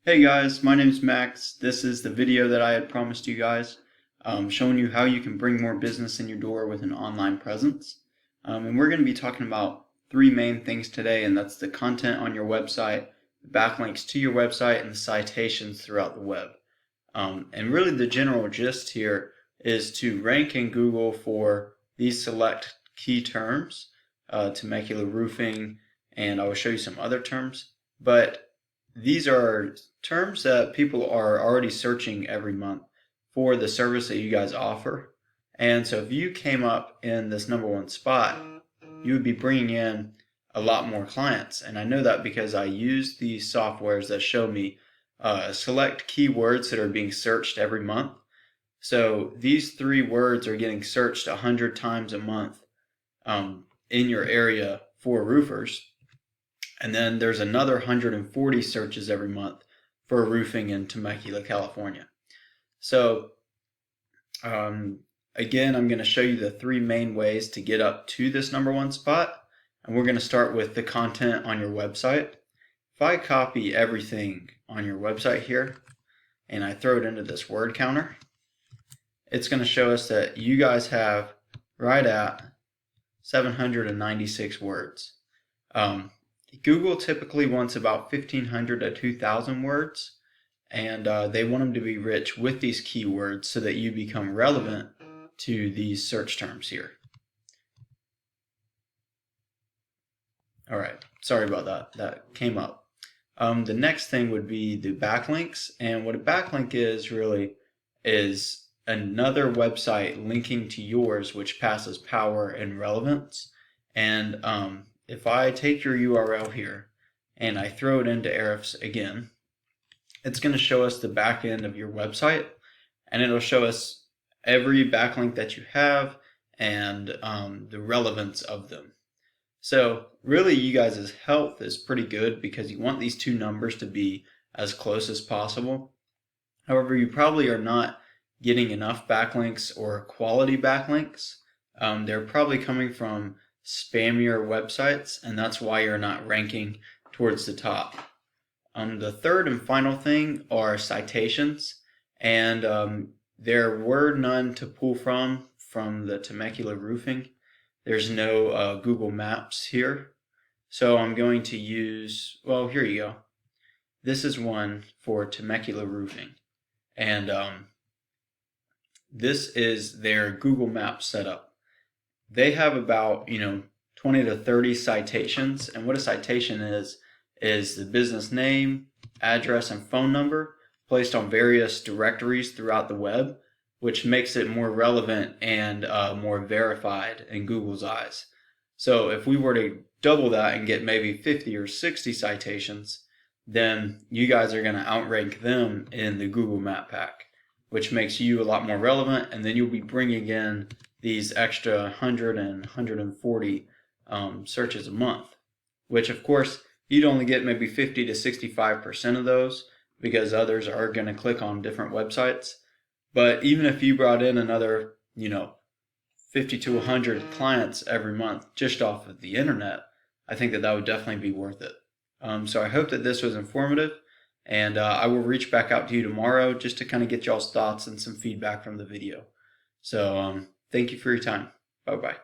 Hey guys, my name is Max. This is the video that I had promised you guys, showing you how you can bring more business in your door with an online presence. And we're going to be talking about three main things today, and that's the content on your website, the backlinks to your website, and the citations throughout the web. And really the general gist here is to rank in Google for these select key terms, Temecula roofing, and I will show you some other terms. But these are terms that people are already searching every month for the service that you guys offer. And so if you came up in this number one spot, you would be bringing in a lot more clients. And I know that because I use these softwares that show me select keywords that are being searched every month. So these three words are getting searched 100 times a month in your area for roofers. And then there's another 140 searches every month for roofing in Temecula, California. So again, I'm going to show you the three main ways to get up to this number one spot. And we're going to start with the content on your website. If I copy everything on your website here and I throw it into this word counter, it's going to show us that you guys have right at 796 words. Google typically wants about 1,500 to 2,000 words, and they want them to be rich with these keywords so that you become relevant to these search terms here. All right, sorry about that. That came up. The next thing would be the backlinks, and what a backlink is really is another website linking to yours, which passes power and relevance. And if I take your URL here and I throw it into Ahrefs again, it's going to show us the back end of your website, and it'll show us every backlink that you have and the relevance of them. So really you guys' health is pretty good because you want these two numbers to be as close as possible. However, you probably are not getting enough backlinks or quality backlinks. They're probably coming from spammier websites, and that's why you're not ranking towards the top. The third and final thing are citations, and there were none to pull from the Temecula roofing. There's no Google Maps here, so I'm going to use, well, here you go. This is one for Temecula roofing, and this is their Google Maps setup. They have about 20 to 30 citations, and what a citation is the business name, address, and phone number placed on various directories throughout the web, which makes it more relevant and more verified in Google's eyes. So if we were to double that and get maybe 50 or 60 citations, then you guys are going to outrank them in the Google Map Pack, which makes you a lot more relevant, and then you'll be bringing in these extra 100 and 140 searches a month, which of course you'd only get maybe 50 to 65% of those because others are going to click on different websites. But even if you brought in another 50 to 100 clients every month just off of the internet, I think that would definitely be worth it. So I hope that this was informative, and I will reach back out to you tomorrow just to kind of get y'all's thoughts and some feedback from the video. So thank you for your time. Bye-bye.